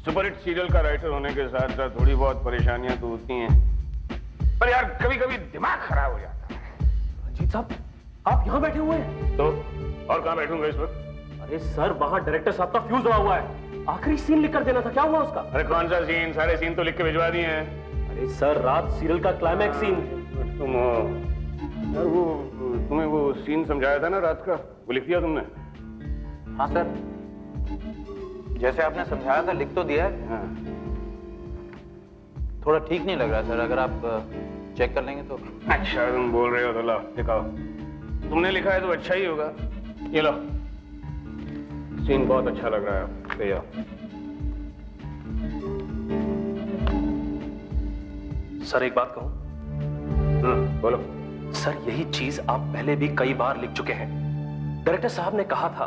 Superhit serial का writer होने के साथ साथ थोड़ी बहुत परेशानियां तो होती हैं, पर यार कभी कभी दिमाग खराब हो जाता है। रंजीत साहब, आप यहाँ बैठे हुए हैं? तो और कहाँ बैठूंगा इस वक्त? अरे सर, वहाँ डायरेक्टर साहब का फ्यूज हुआ हुआ है। आखिरी सीन लिख कर देना था, क्या हुआ उसका? अरे कौन सा सीन? सारे सीन तो लिख के भिजवा दिए हैं। अरे सर, रात सीरियल का क्लाइमैक्स सीन। तुम यार वो तुम्हें वो सीन समझाया था ना रात का, वो लिख दिया तुमने? हाँ सर, जैसे आपने समझाया था लिख तो दिया है। हाँ। थोड़ा ठीक नहीं लग रहा सर, अगर आप चेक कर लेंगे तो। अच्छा तुम बोल रहे हो तो लो दिखाओ। तुमने लिखा है तो अच्छा ही होगा। ये लो, सीन बहुत अच्छा लग रहा है, ले जाओ। सर एक बात कहूं? बोलो। सर यही चीज आप पहले भी कई बार लिख चुके हैं। डायरेक्टर साहब ने कहा था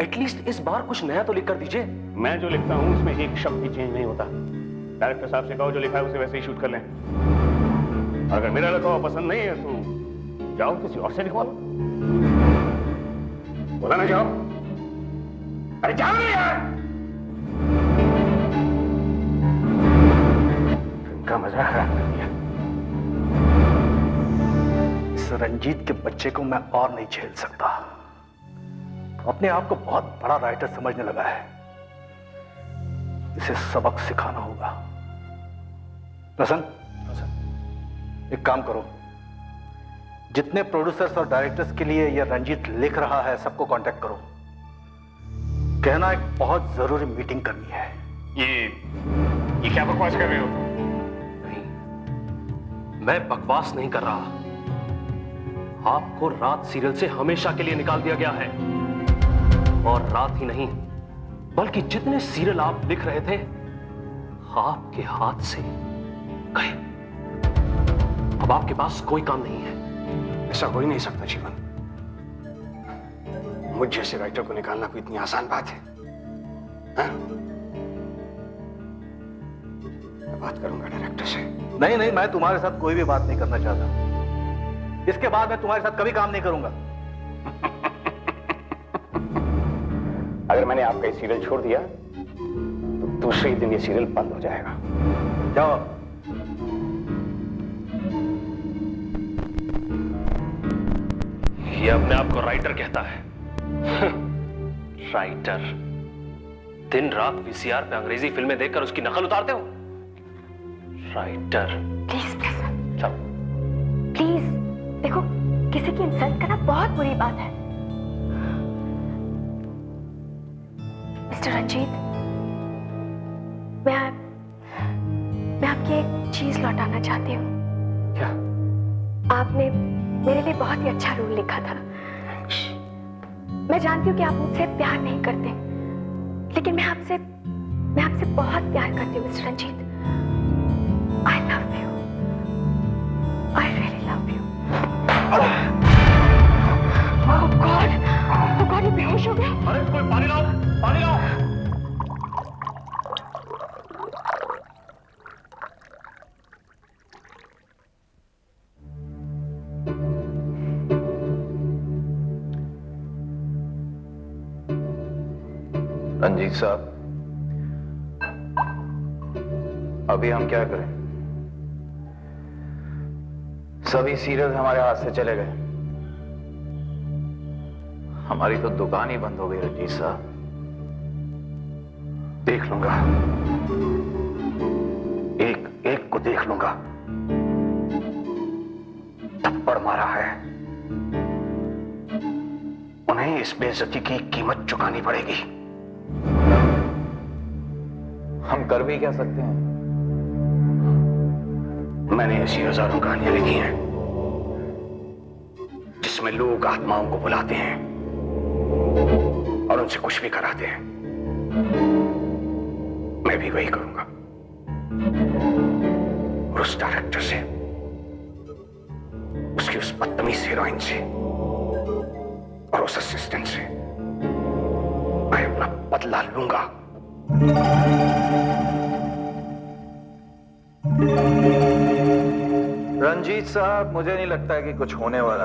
एटलीस्ट इस बार कुछ नया तो लिख कर दीजिए। मैं जो लिखता हूं उसमें एक शब्द भी चेंज नहीं होता। डायरेक्टर साहब से कहो जो लिखा है उसे वैसे ही शूट कर लें। और अगर मेरा लिखा हुआ पसंद नहीं है तो जाओ किसी और से लिखवा लो। बोला ना जाओ। अरे जाओ ना यार। इनका मजा खराब कर दिया। इस रंजीत के बच्चे को मैं और नहीं झेल सकता। अपने आप को बहुत बड़ा राइटर समझने लगा है। इसे सबक सिखाना होगा। प्रसन्न, एक काम करो, जितने प्रोड्यूसर्स और डायरेक्टर्स के लिए यह रंजीत लिख रहा है सबको कांटेक्ट करो। कहना एक बहुत जरूरी मीटिंग करनी है। ये क्या बकवास कर रहे हो? नहीं, मैं बकवास नहीं कर रहा। आपको रात सीरियल से हमेशा के लिए निकाल दिया गया है। और रात ही नहीं, बल्कि जितने सीरियल आप लिख रहे थे आपके हाथ से गए। अब आपके पास कोई काम नहीं है। ऐसा हो ही नहीं सकता जीवन। मुझ जैसे राइटर को निकालना कोई इतनी आसान बात है? हाँ? मैं बात करूंगा डायरेक्टर से। नहीं नहीं, मैं तुम्हारे साथ कोई भी बात नहीं करना चाहता। इसके बाद मैं तुम्हारे साथ कभी काम नहीं करूंगा। अगर मैंने आपका ये सीरियल छोड़ दिया तो दूसरे ही दिन ये सीरियल बंद हो जाएगा। जाओ। ये अपने आप को राइटर कहता है। राइटर। दिन रात वीसीआर पे अंग्रेजी फिल्में देखकर उसकी नकल उतारते हो। राइटर। प्लीज प्रसन्न, चलो प्लीज। देखो, किसी की इंसल्ट करना बहुत बुरी बात है। मिस्टर रंजीत, मैं आपकी एक चीज लौटाना चाहती हूँ। क्या? आपने मेरे लिए बहुत ही अच्छा रोल लिखा था। मैं जानती हूँ कि आप मुझसे प्यार नहीं करते, लेकिन मैं आपसे बहुत प्यार करती हूँ mister Ranjit. I love you. I really love you. Oh God, ये बेहोश हो गया। अरे कोई पानी लाओ, पानी लाओ। रंजीत साहब, अभी हम क्या करें? सभी सीरियल हमारे हाथ से चले गए। हमारी तो दुकान ही बंद हो गई रंजीत साहब। देख लूंगा, एक एक को देख लूंगा। थप्पड़ मारा है, उन्हें इस बेइज्जती की कीमत चुकानी पड़ेगी। हम कर भी क्या सकते हैं? मैंने ऐसी हजारों कहानियां लिखी हैं जिसमें लोग आत्माओं को बुलाते हैं और उनसे कुछ भी कराते हैं। मैं भी वही करूंगा। और उस डायरेक्टर से, उसकी उस बदतमीज हीरोइन से और उस असिस्टेंट से मैं अपना बदला लूंगा। रंजीत साहब, मुझे नहीं लगता कि कुछ होने वाला।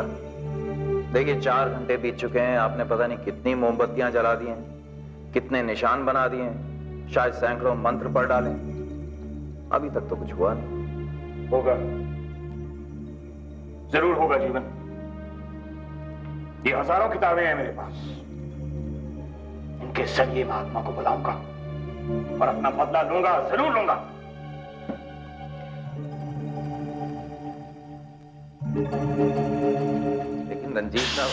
देखिए 4 घंटे बीत चुके हैं, आपने पता नहीं कितनी मोमबत्तियां जला दी हैं, कितने निशान बना दिए हैं। शायद सैकड़ों मंत्र पढ़ डालें। अभी तक तो कुछ हुआ नहीं। होगा, जरूर होगा जीवन। ये हजारों किताबें हैं मेरे पास, इनके जरिए मैं आत्मा को बुलाऊंगा और अपना बदला लूंगा, जरूर लूंगा। लेकिन रंजीत साहब,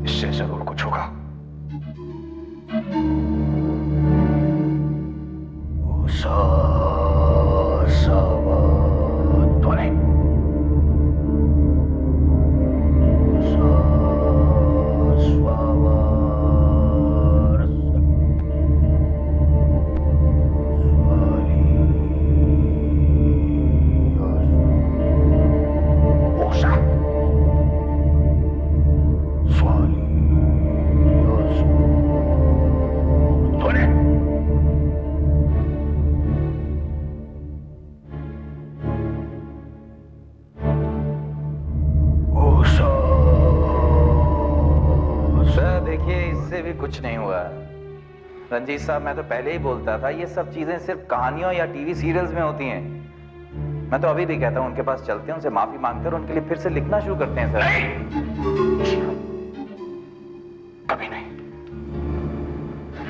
इससे जरूर कुछ होगा। कुछ नहीं हुआ। रंजीत साहब, मैं तो पहले ही बोलता था ये सब चीजें सिर्फ कहानियों या टीवी सीरियल्स में होती हैं। मैं तो अभी भी कहता हूं उनके पास चलते हैं, उनसे माफी मांगते हैं और उनके लिए फिर से लिखना शुरू करते हैं। सर कभी नहीं।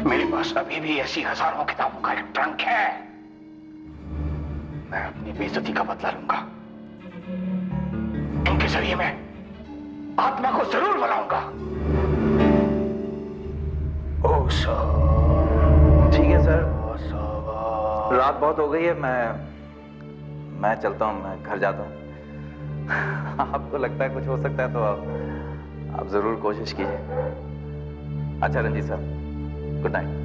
मेरे पास अभी भी ऐसी हजारों किताबों का एक ट्रंक है। मैं अपनी बेइज्जती का बदला लूंगा। इनके जरिए मैं आत्मा को जरूर बुलाऊंगा। ठीक है सर, रात बहुत हो गई है, मैं चलता हूं, मैं घर जाता हूं। आपको लगता है कुछ हो सकता है तो आप जरूर कोशिश कीजिए। अच्छा रंजीत साहब, गुड नाइट।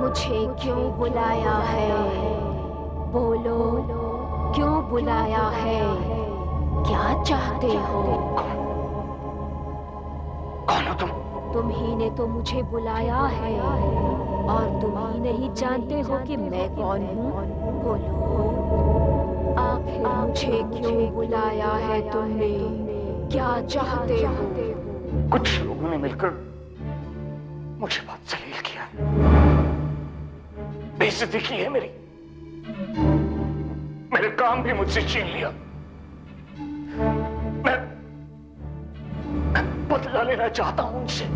मुझे क्यों बुलाया है? बोलो, क्यों बुलाया है? क्या चाहते हो? कौन हो तुम? तुम ही ने तो मुझे बुलाया है और तुम ही नहीं जानते हो कि मैं कौन हूँ। बोलो, आखिर मुझे क्यों बुलाया है तुमने? क्या चाहते हो? कुछ लोगों ने मिलकर मुझे बहुत जलील किया, बेइज्जती की है मेरी। मेरे काम भी मुझसे छीन लिया। मैं बदला लेना चाहता हूं उनसे।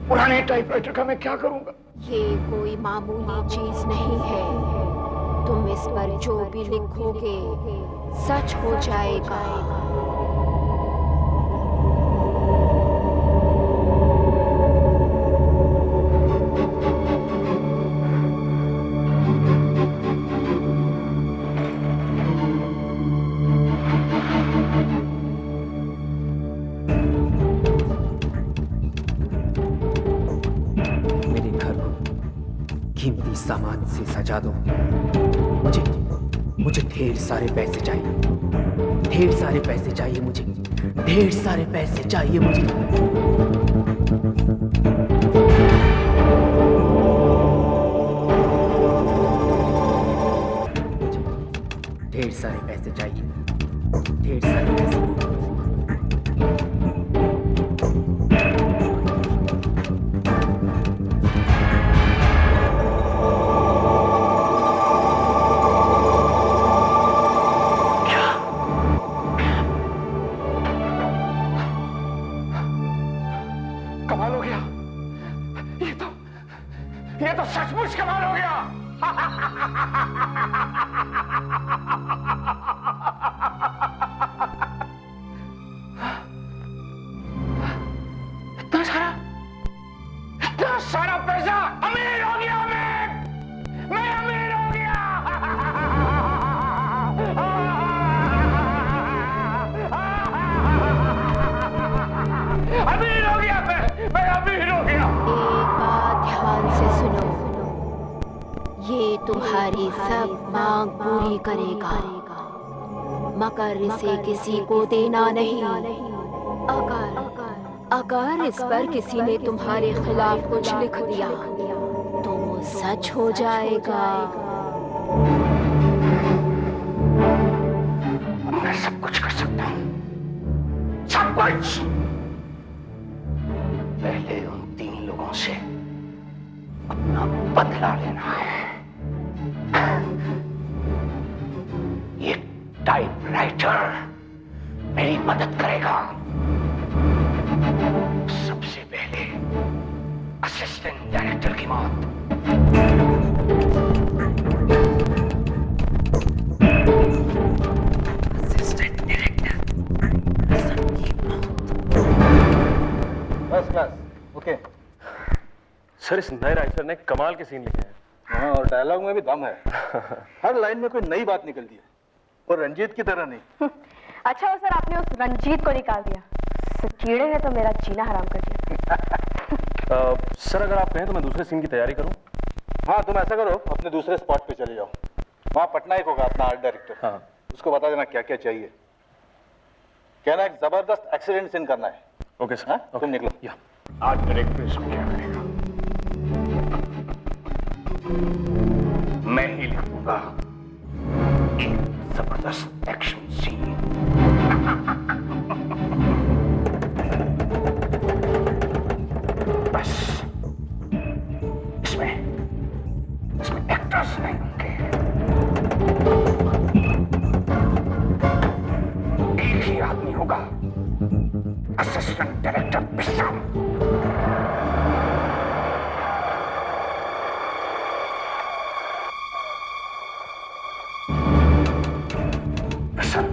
पुराने टाइपराइटर का मैं क्या करूंगा? ये कोई मामूली चीज नहीं है। तुम इस पर जो भी लिखोगे सच हो जाएगा। कीमती सामान से सजा दो। मुझे ढेर सारे पैसे चाहिए। ढेर सारे पैसे चाहिए मुझे। ढेर सारे पैसे चाहिए मुझे। ढेर सारे पैसे चाहिए। ढेर सारे पैसे। कमाल हो गया। ये तो सचमुच कमाल हो गया। इतना सारा पैसा, अमीर हो गया मैं अमीर हो गया। अमीर हो गया मैं अमीर हो गया। एक बात ध्यान से सुनो, ये तुम्हारी सब मांग पूरी करेगा, मगर इसे किसी को देना नहीं। अगर इस पर किसी ने तुम्हारे खिलाफ कुछ लिख दिया तो वो सच हो जाएगा। मैं सब कुछ कर सकता हूँ, सब कुछ। पहले उन 3 लोगों से अपना बदला लेना है। ये टाइपराइटर मेरी मदद करेगा। सबसे पहले असिस्टेंट डायरेक्टर की मौत। असिस्टेंट डायरेक्टर बस बस ओके। सर, इस नए राइटर ने कमाल के सीन लिखे हैं। हाँ, और डायलॉग में भी दम है। हर लाइन में कोई नई बात निकलती है, और रंजीत की तरह नहीं। अच्छा हो सर, आपने उस रंजीत को निकाल दिया। कीड़े ने तो मेरा जीना हराम कर दिया। सर, अगर आप कहें तो मैं दूसरे सीन की तैयारी करूं? हाँ, तुम ऐसा करो, अपने दूसरे स्पॉट पे चले जाओ। वहाँ पटनायक होगा अपना आर्ट डायरेक्टर। हाँ। उसको बता देना क्या क्या चाहिए। कहना एक जबरदस्त एक्सीडेंट सीन करना है। Okay sir. हाँ, तुम निकलो। या आज डायरेक्टर इसको क्या करेगा? मैं ही लिखूंगा एक जबरदस्त एक्शन सीन। बस इसमें एक्टर्स नहीं होंगे, एक ही आदमी होगा, असिस्टेंट डायरेक्टर बिस्साम। बिस्साम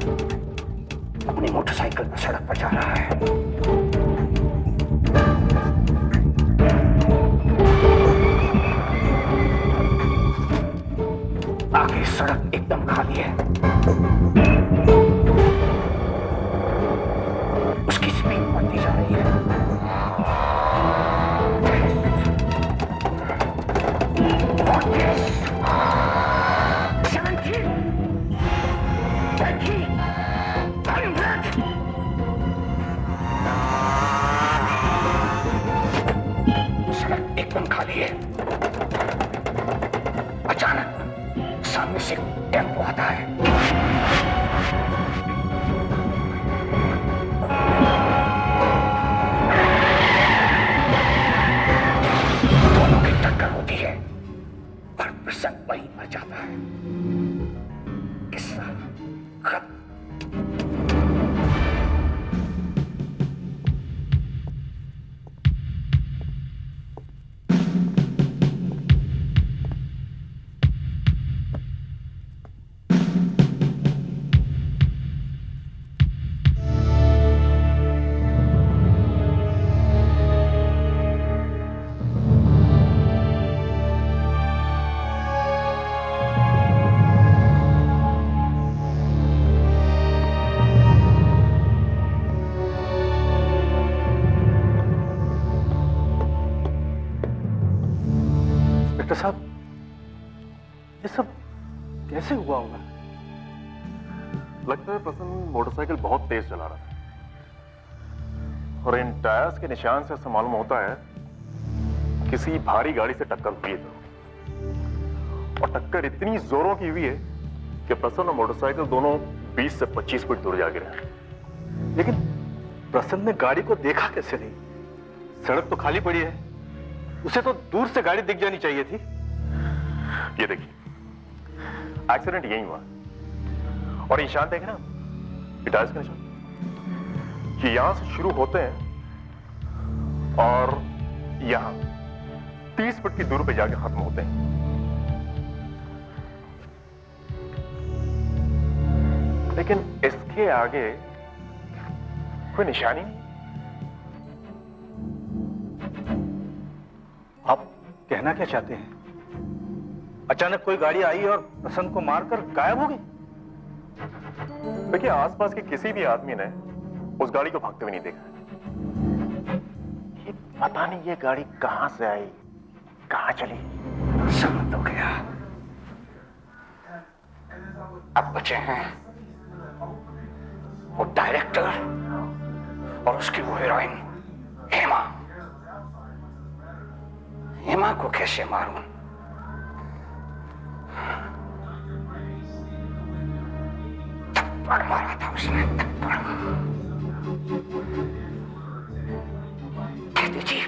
अपनी मोटरसाइकिल पर सड़क पर जा रहा है। आगे सड़क एकदम खाली है। उसकी स्पीड बढ़ती जा रही है। 70, 80, 100। सड़क एकदम खाली है। अचानक सामने से टेम्पो आता है। दोनों की टक्कर होती है और प्रसंग वहीं मर जाता है। किस्सा खत्म। डॉक्टर साहब, ये सब कैसे हुआ होगा? लगता है प्रसन्न मोटरसाइकिल बहुत तेज चला रहा था, और इन टायर्स के निशान से ऐसा मालूम होता है किसी भारी गाड़ी से टक्कर हुई है। और टक्कर इतनी जोरों की हुई है कि प्रसन्न और मोटरसाइकिल दोनों 20 से 25 फीट दूर जा गिरे। लेकिन प्रसन्न ने गाड़ी को देखा कैसे नहीं? सड़क तो खाली पड़ी है, उसे तो दूर से गाड़ी दिख जानी चाहिए थी। ये देखिए, एक्सीडेंट यही हुआ, और निशान देखे ना, ये टायर्स के निशान, ये यहां से शुरू होते हैं और यहां 30 फुट की दूरी पे जाके खत्म होते हैं। लेकिन इसके आगे कोई निशानी नहीं। आप कहना क्या चाहते हैं? अचानक कोई गाड़ी आई और प्रसन्न को मारकर गायब हो गई? देखिए, आसपास के किसी भी आदमी ने उस गाड़ी को भागते हुए नहीं देखा। ये पता नहीं ये गाड़ी कहां से आई, कहां चली। समझ हो गया। अब बचे हैं वो डायरेक्टर और उसकी वो हीरोइन हेमा। हेमा को कैसे मारूं? थप्पड़ मारा था उसने, थप्पड़। कहती थी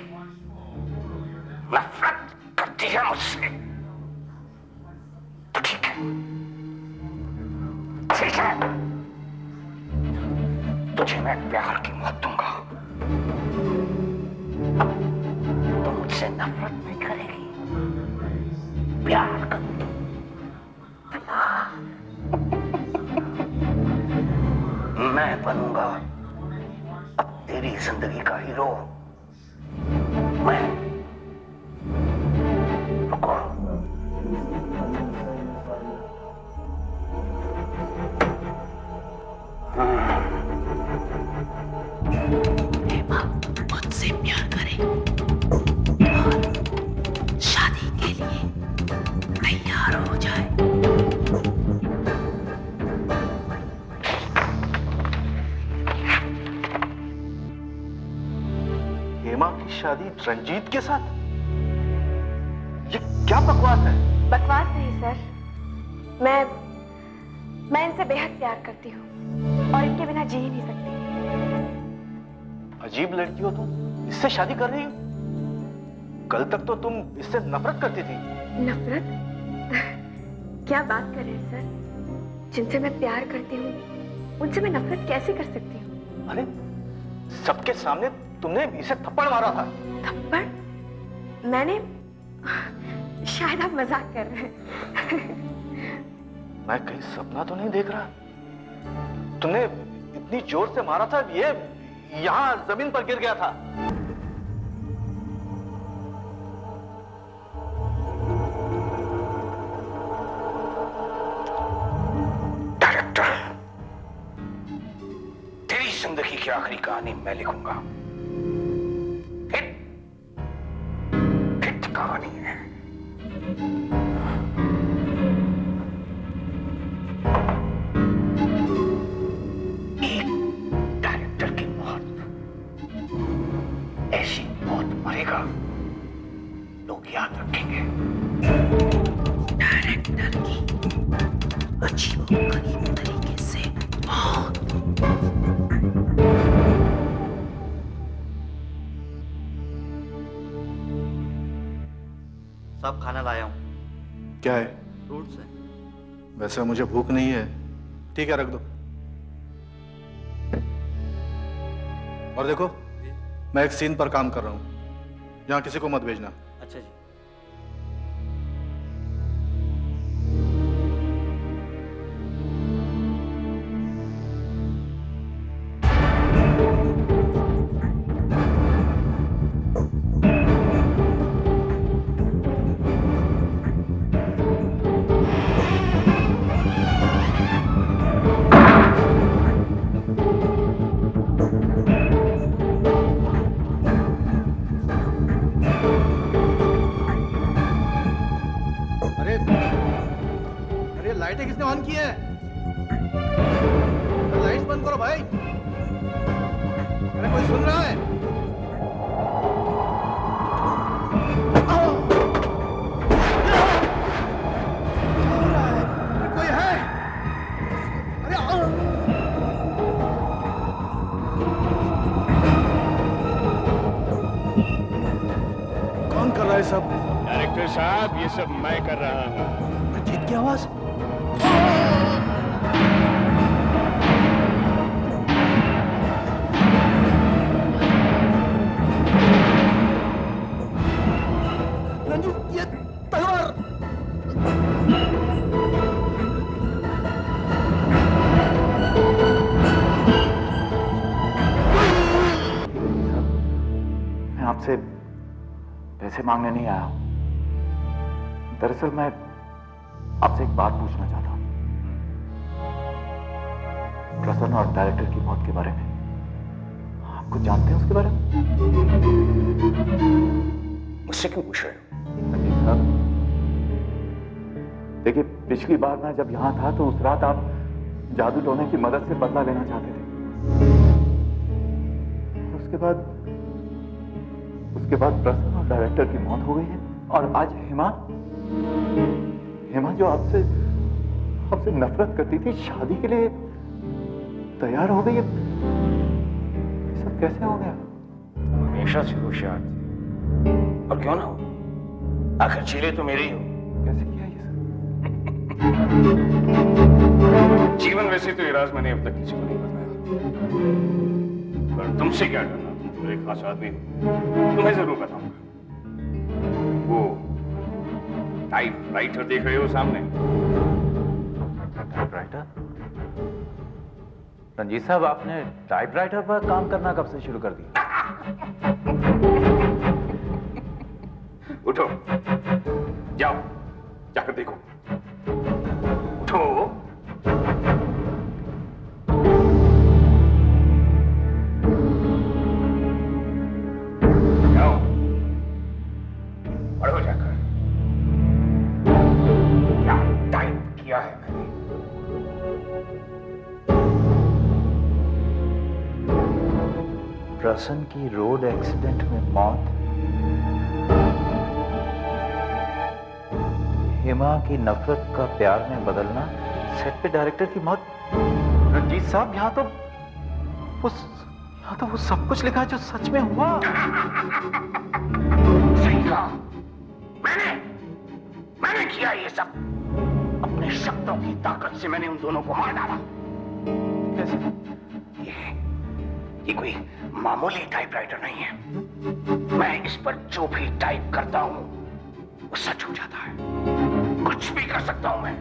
नफरत करती है मुझसे। तो ठीक है, ठीक है, तुझे मैं प्यार की मौत दूंगा। अब तो मुझसे नफरत नहीं करेगी, प्यार करेगी। मैं बनूंगा अब तेरी जिंदगी का हीरो। मैं रुको, हेमा मुझसे प्यार करे और शादी के लिए तैयार हो जाए। हेमा की शादी रंजीत के साथ? ये क्या बकवास है? बकवास नहीं सर, मैं इनसे बेहद प्यार करती हूँ और इनके बिना जी ही नहीं सकती। अजीब लड़की हो तुम, इससे शादी कर रही हो? कल तक तो तुम इससे नफरत करती थी। नफरत? क्या बात कर रहे हैं सर? जिनसे मैं प्यार करती हूँ उनसे मैं नफरत कैसे कर सकती हूँ? अरे सबके सामने तुमने इसे थप्पड़ मारा था। थप्पड़? मैंने? शायद आप मजाक कर रहे हैं। मैं कहीं सपना तो नहीं देख रहा? तुमने इतनी जोर से मारा था, ये यहां जमीन पर गिर गया था। डायरेक्टर, तेरी जिंदगी की आखिरी कहानी मैं लिखूंगा। हिट कहानी है। एक डायरेक्टर की मौत, ऐसी मौत मरेगा लोग याद रखेंगे। डायरेक्टर की अजीबोगरीब तरीके से मौत। सब खाना लाया हूँ। क्या है? फ्रूट्स है। वैसे मुझे भूख नहीं है। ठीक है, रख दो। और देखो, मैं एक सीन पर काम कर रहा हूं, यहां किसी को मत भेजना। अच्छा जी। अरे लाइटें किसने ऑन की है? लाइट्स बंद करो भाई। अरे कोई सुन रहा है? कोई है? अरे कौन कर रहा है सब? डायरेक्टर साहब, ये सब मैं कर रहा हूँ। रंजीत की आवाज। पैसे मांगने नहीं आया हूं। दरअसल मैं आपसे एक बात पूछना चाहता हूं, प्रसन्न और डायरेक्टर की मौत के बारे में। आप कुछ जानते हैं उसके बारे में? मुझसे क्यों पूछ रहे हो? रंजीत साहब, देखिए पिछली बार मैं जब यहां था तो उस रात आप जादू टोने की मदद से बदला लेना चाहते थे। उसके बाद प्रसन्न और डायरेक्टर की मौत हो गई है, और आज हेमा जो आपसे नफरत करती थी, शादी के लिए तैयार हो गई है। ये सब कैसे हो गया? हमेशा से होशियार थे, और क्यों ना हो, आखिर चेले तो मेरे ही हो। कैसे किया ये सब? जीवन वैसे तो ये राज मैंने अब तक किसी को नहीं बताया, पर तुमसे क्या करना, तुम तो एक खास आदमी हो, तुम्हें जरूर बताऊंगा। वो टाइपराइटर देख रहे हो सामने? टाइपराइटर? रंजीत साहब, आपने टाइपराइटर पर काम करना कब से शुरू कर दिया? उठो, जाओ, जाकर देखो। उठो। जाओ, पढ़ो जाकर। क्या टाइप किया है मैंने? प्रसन्न की रोड एक्सीडेंट में मौत, हेमा की नफरत का प्यार में बदलना, सेट पे डायरेक्टर की मौत। रंजीत साहब, यहाँ तो वो सब कुछ लिखा है जो सच में हुआ। सही कहा, मैंने किया ये सब। अपने शब्दों की ताकत से मैंने उन दोनों को मार डाला। कैसे? ये कोई मामूली टाइपराइटर नहीं है। मैं इस पर जो भी टाइप करता हूं वो सच हो जाता है। कुछ भी कर सकता हूं मैं,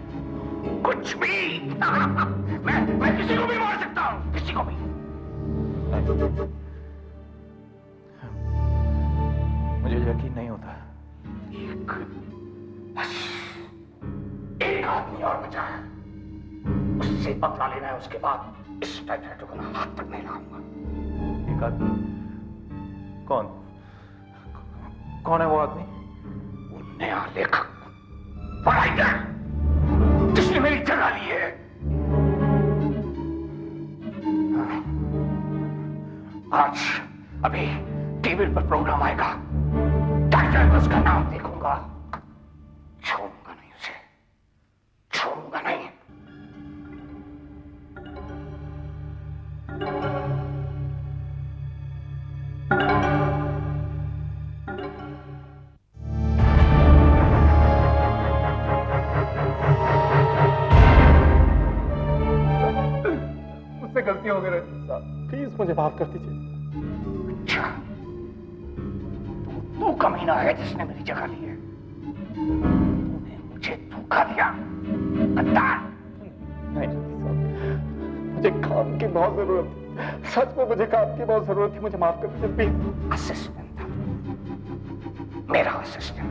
कुछ भी। मैं किसी को भी मार सकता हूं, किसी को भी। मुझे यकीन नहीं होता। बस एक आदमी और बचा है, उससे बदला लेना है। उसके बाद इस टाइपराइटर को मैं हाथ तक नहीं लाऊंगा। एक आदमी? कौन है वो आदमी? वो नया लेखक, राइटर, जिसने मेरी जगह ली है। आज अभी टीवी पर प्रोग्राम आएगा, टाइटल उसका नाम देखूंगा, छोड़ूंगा नहीं उसे, छोड़ूंगा नहीं। मुझसे गलती हो गई रंजीत साहब, प्लीज मुझे माफ कर दीजिए। अच्छा, तू कमीना है जिसने मेरी जगह ली है। तूने मुझे धोखा दिया, गद्दार। नहीं रंजीत साहब, मुझे काम की बहुत जरूरत थी, सच में मुझे काम की बहुत जरूरत थी, मुझे माफ कर दीजिए प्लीज। असिस्टेंट था, मेरा असिस्टेंट।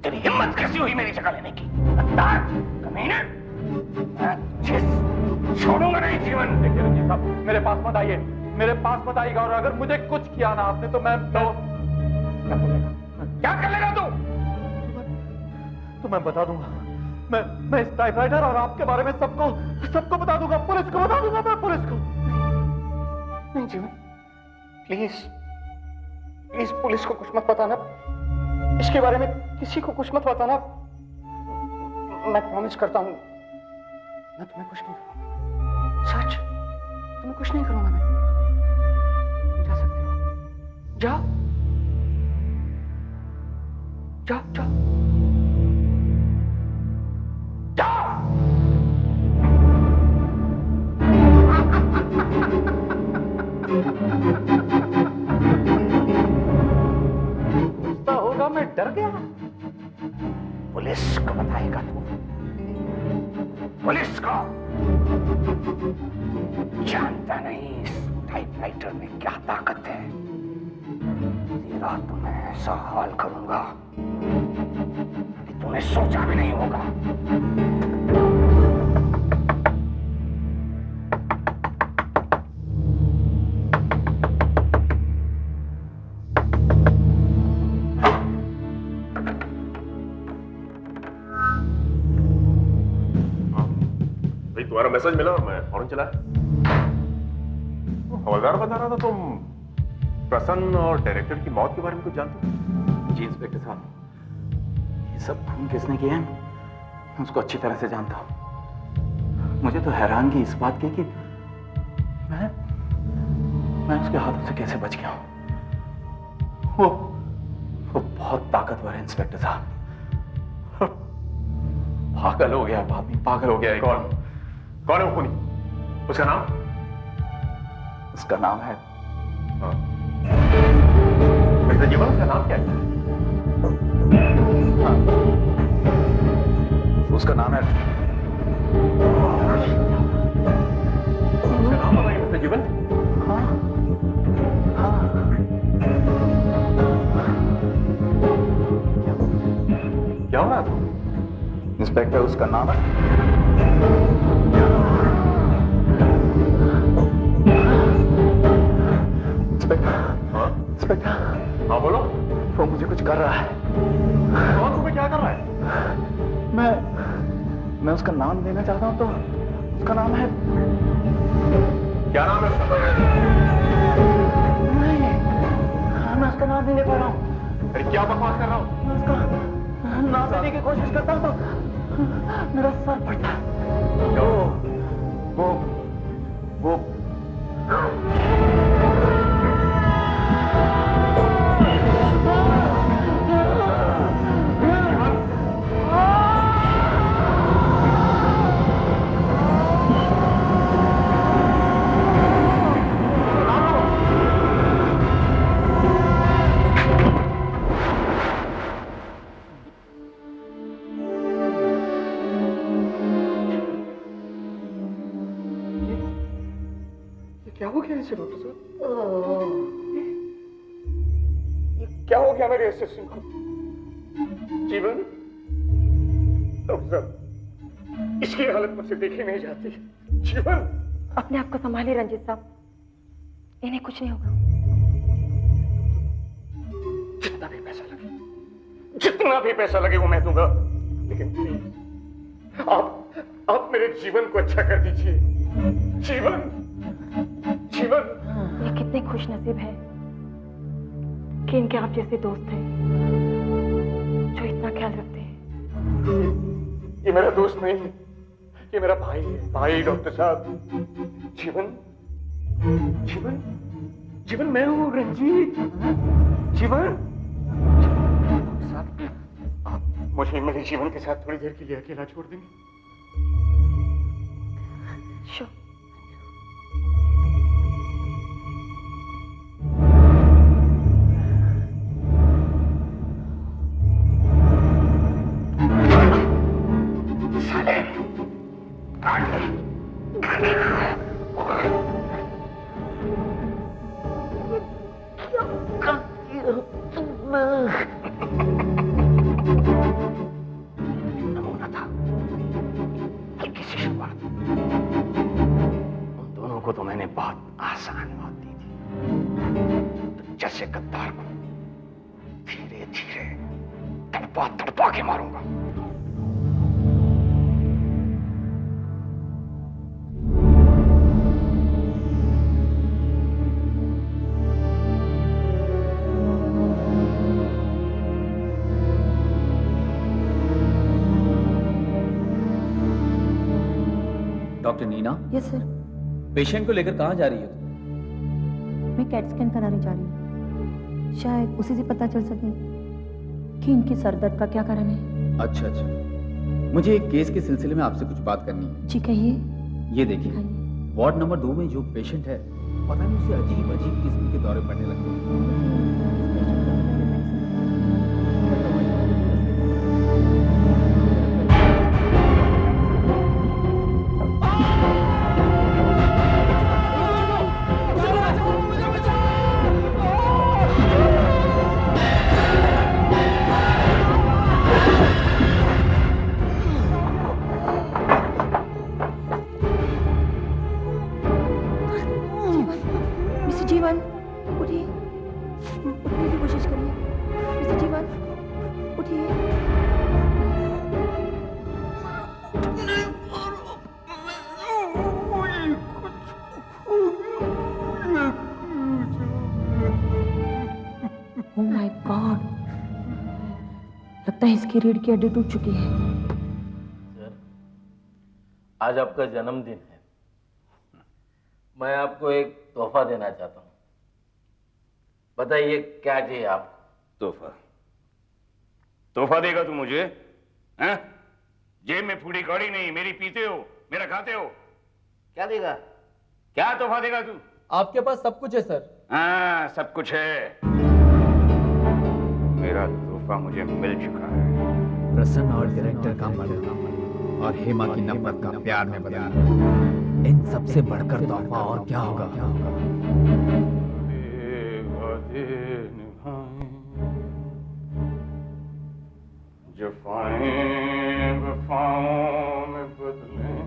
तेरी हिम्मत कैसी हुई मेरी जगह लेने की, गद्दार, कमीने। मैं तुझे छोड़ूंगा नहीं जीवन। देखिए रंजीत साहब, मेरे पास मत आइए, मेरे पास मत आइएगा, और अगर मुझे कुछ किया ना आपने तो मैं क्या बोलेगा? क्या कर लेगा तू? तो मैं बता दूंगा, मैं इस टाइपराइटर और आपके बारे में सबको बता दूंगा, पुलिस को बता दूंगा, मैं पुलिस को। नहीं जीवन, प्लीज पुलिस को कुछ मत बताना, इसके बारे में किसी को कुछ मत बताना। मैं प्रॉमिस करता हूं, मैं तुम्हें कुछ नहीं करूंगा, सच, तुम्हें कुछ नहीं करूंगा मैं। तुम जा सकते हो, जाओ जाओ जाओ जाओ। गुस्सा होगा, मैं डर गया। पुलिस को बताएगा तू, पुलिस को। जानता नहीं इस टाइपराइटर में क्या ताकत है। तेरा तुम्हें ऐसा हाल करूंगा कि तूने सोचा भी नहीं होगा। भाई तुम्हारा मैसेज मिला और मैं फौरन चला। हवलदार बता रहा था तुम प्रसन्न और डायरेक्टर की मौत के बारे में कुछ जानते हो? जी इंस्पेक्टर साहब, ये सब खून किसने किया है मैं उसको अच्छी तरह से जानता हूं। मुझे तो हैरानगी इस बात की कि मैं उसके हाथों से कैसे बच गया हूं। वो बहुत ताकतवर है इंस्पेक्टर साहब। पागल हो गया वो आदमी, पागल हो गया। कौन है वो खूनी? उसका नाम? उसका नाम है मिस्टर जीवन, उसका नाम क्या है? हाँ, उसका नाम है उसका नाम बताइए मिस्टर जीवन। हाँ हाँ क्या हो रहा है? इंस्पेक्टर, उसका नाम है इंस्पेक्टर। हाँ बोलो। वो मुझे कुछ कर रहा है। कौन तुम्हें क्या कर रहा है? मैं उसका नाम देना चाहता हूं तो उसका नाम है। क्या नाम है उसका? नहीं, मैं उसका नाम नहीं ले पा रहा हूं। अरे क्या बकवास कर रहा हूं? मैं उसका नाम लेने की कोशिश करता हूं तो मेरा सर फटता है। वो क्या हो गया इसे डॉक्टर साहब? ये क्या हो गया मेरे असिस्टेंट को? जीवन, डॉक्टर साहब, इसकी हालत मुझसे देखी नहीं जाती। जीवन, अपने आप को संभालिए रंजीत साहब, इन्हें कुछ नहीं होगा। जितना भी पैसा लगे वो मैं दूंगा, लेकिन प्लीज आप मेरे जीवन को अच्छा कर दीजिए। जीवन, ये कितने खुश नसीब है कि इनके आप जैसे दोस्त हैं जो इतना ख्याल रखते हैं। ये मेरा दोस्त नहीं है, ये मेरा भाई है। भाई डॉक्टर साहब। जीवन मैं हूँ रंजीत। जीवन, डॉक्टर साहब, आप मुझे मेरे जीवन के साथ थोड़ी देर के लिए अकेला छोड़ देंगे? श्योर। नमूना था, हल्की सी शुरुआत। उन दोनों को तो मैंने बहुत आसान मौत दी थी, तो जैसे गद्दार को धीरे धीरे तड़पा के मारूंगा। Doctor Neena. Yes sir. Patient को लेकर कहाँ जा रही हो? मैं कैट स्कैन कराने जा रही हूँ, शायद उसी से पता चल सके कि इनकी सर दर्द का क्या कारण है। अच्छा अच्छा, मुझे एक केस के सिलसिले में आपसे कुछ बात करनी है। जी कहिए। ये देखिए, वार्ड नंबर 2 में जो पेशेंट है, पता नहीं उसे अजीब अजीब किस्म के दौरे पड़ने लगते हैं। गॉड, लगता है इसकी रीढ़ की हड्डी टूट चुकी है। सर, आज आपका जन्मदिन है। मैं आपको एक तोहफा देना चाहता हूँ। बताइए क्या चाहिए आपको? तोहफा? तोहफा देगा तू मुझे? हैं? जेब में फूटी कौड़ी नहीं, मेरी पीते हो, मेरा खाते हो। क्या देगा? क्या तोहफा देगा तू? आपके पास सब कुछ है सर। हाँ, सब कुछ है। मेरा तोहफा मुझे मिल चुका है। प्रसन्न और डायरेक्टर का मर्डर और हेमा की नफरत का प्यार में बदलना, इन सबसे बढ़कर तोहफा और क्या होगा? जफ़ाएं वफ़ाओं में बदलें।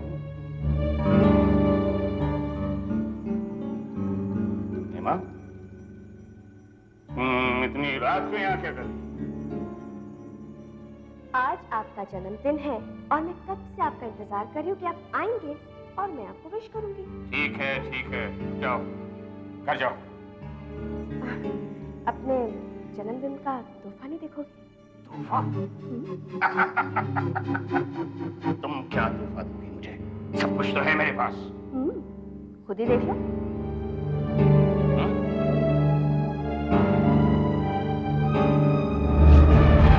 हेमा, इतनी रात को यहाँ क्या कर रही? आज आपका जन्मदिन है और मैं कब से आपका इंतजार कर रही हूँ कि आप आएंगे और मैं आपको विश करूंगी। ठीक है, जाओ, घर जाओ। अपने जन्मदिन का तोहफा नहीं देखोगे? तोहफा? तुम क्या तोहफा दोगी मुझे? सब कुछ तो है मेरे पास। खुद ही देख लो।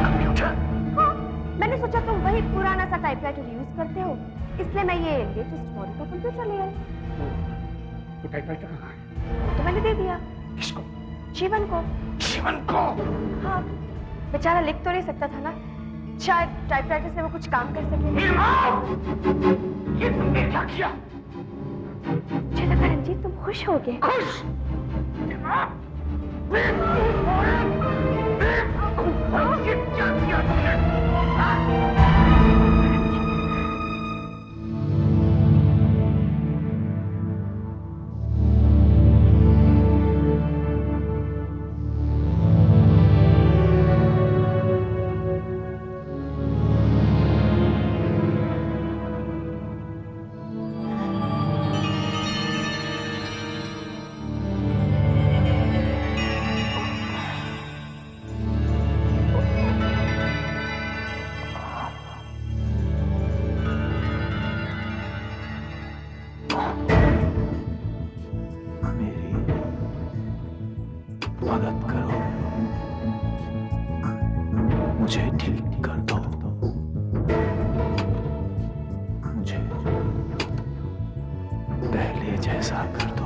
कंप्यूटर? हाँ, मैंने सोचा तुम वही पुराना सा टाइपराइटर यूज करते हो, इसलिए मैं ये लेटेस्ट मॉडल का कंप्यूटर ले आई। तो टाइपराइटर कहाँ है? तो मैंने दे दिया। किसको? जीवन को। जीवन को? हाँ, बेचारा लिख तो नहीं सकता था ना, शायद टाइपराइटर से वो कुछ काम कर सके। ये तुमने क्या किया? मुझे लगा रंजीत तुम खुश हो गए। खुश? ये क्या किया तुमने? मदद करो, मुझे ठीक कर दो, मुझे पहले जैसा कर दो।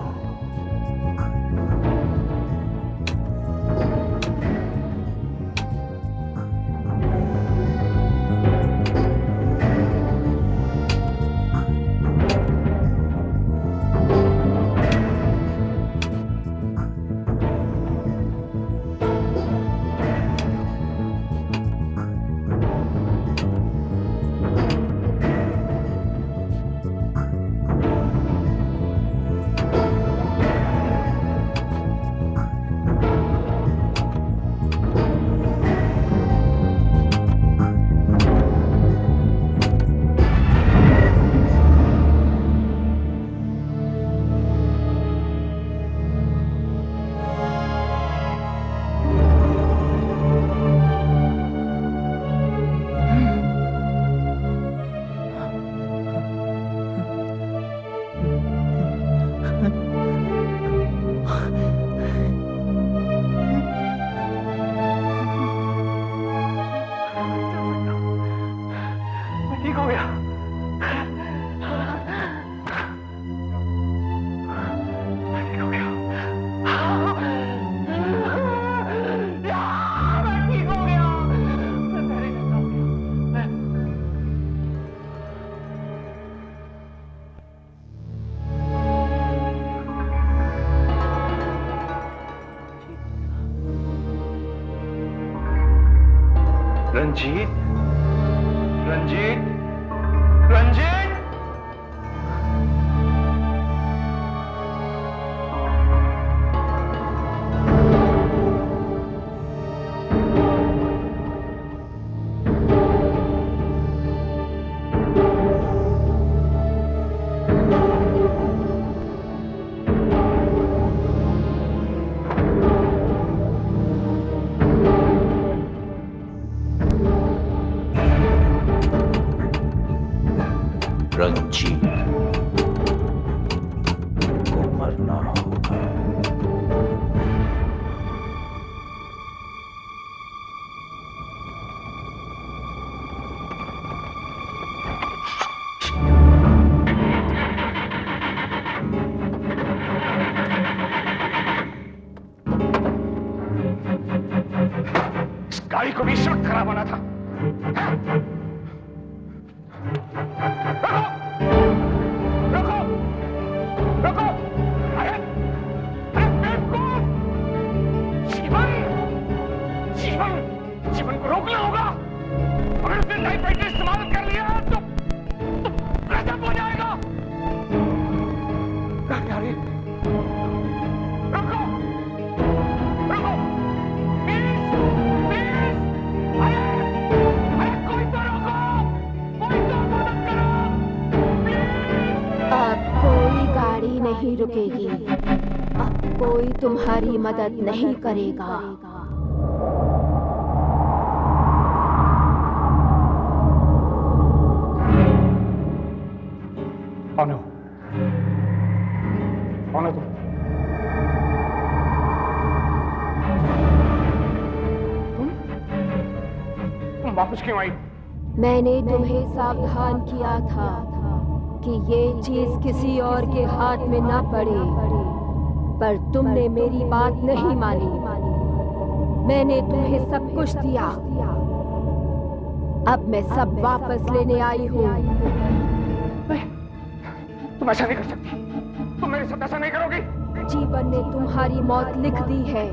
रंजीत, रंजीत, रंजीत! रंजीत को मरना होगा। इस गाड़ी को भी इस वक्त खराब होना था। रोको! रोको! रोको! अरे बेवकूफ! जीवन! जीवन! जीवन को रोकना होगा। अगर उसने टाइपराइटर इस्तेमाल कर लिया तो गजब हो जाएगा। गाड़ी आ रही है। रोको! रोको! प्लीज! प्लीज! अरे! अरे कोई तो रोको! कोई तो मदद करो! प्लीज! अब कोई गाड़ी नहीं रुकेगी, अब कोई तुम्हारी मदद नहीं करेगा। कौन हो? कौन हो तुम? तुम वापस क्यों आई? मैंने तुम्हें सावधान किया था कि ये चीज किसी और के हाथ में न पड़े, पर तुमने मेरी बात नहीं मानी। मैंने तुम्हें सब कुछ दिया, अब मैं सब वापस लेने आई हूँ। तुम ऐसा नहीं कर सकती। तुम मेरे साथ ऐसा नहीं करोगी। जीवन ने तुम्हारी मौत लिख दी है,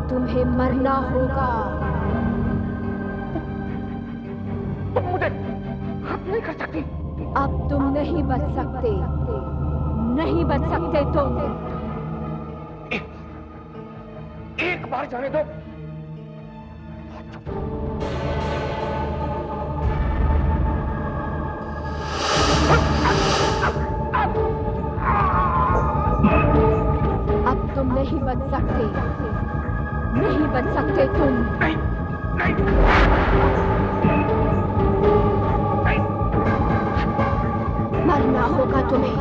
तुम्हें मरना होगा। तुम मुझे खत्म नहीं कर सकती। अब तुम नहीं बच सकते, नहीं बच सकते तुम। एक बार जाने दो। अब तुम नहीं बच सकते, नहीं बच सकते तुम। नहीं, नहीं, नहीं। मरना होगा तुम्हें।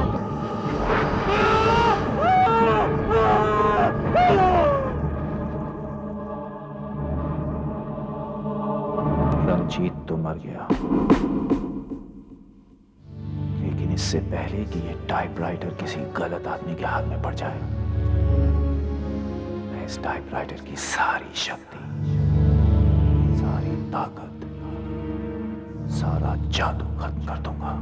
रंजीत तो मर गया, लेकिन इससे पहले कि ये टाइपराइटर किसी गलत आदमी के हाथ में पड़ जाए, मैं इस टाइपराइटर की सारी शक्ति, सारी ताकत, सारा जादू खत्म कर दूंगा।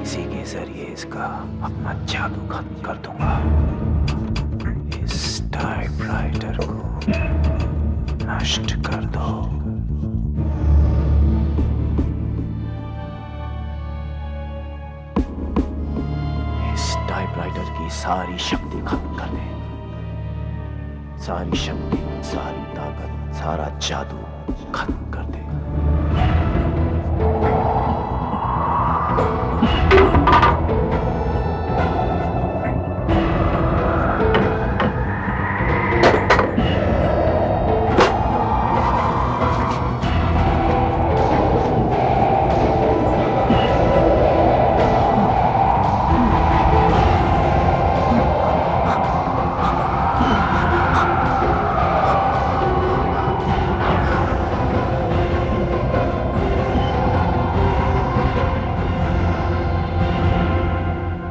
इसी के जरिए इसका अपना जादू खत्म कर दूंगा। इस टाइपराइटर को नष्ट कर दो। इस टाइपराइटर की सारी शक्ति खत्म कर दे। सारी शक्ति, सारी ताकत, सारा जादू खत्म कर दे।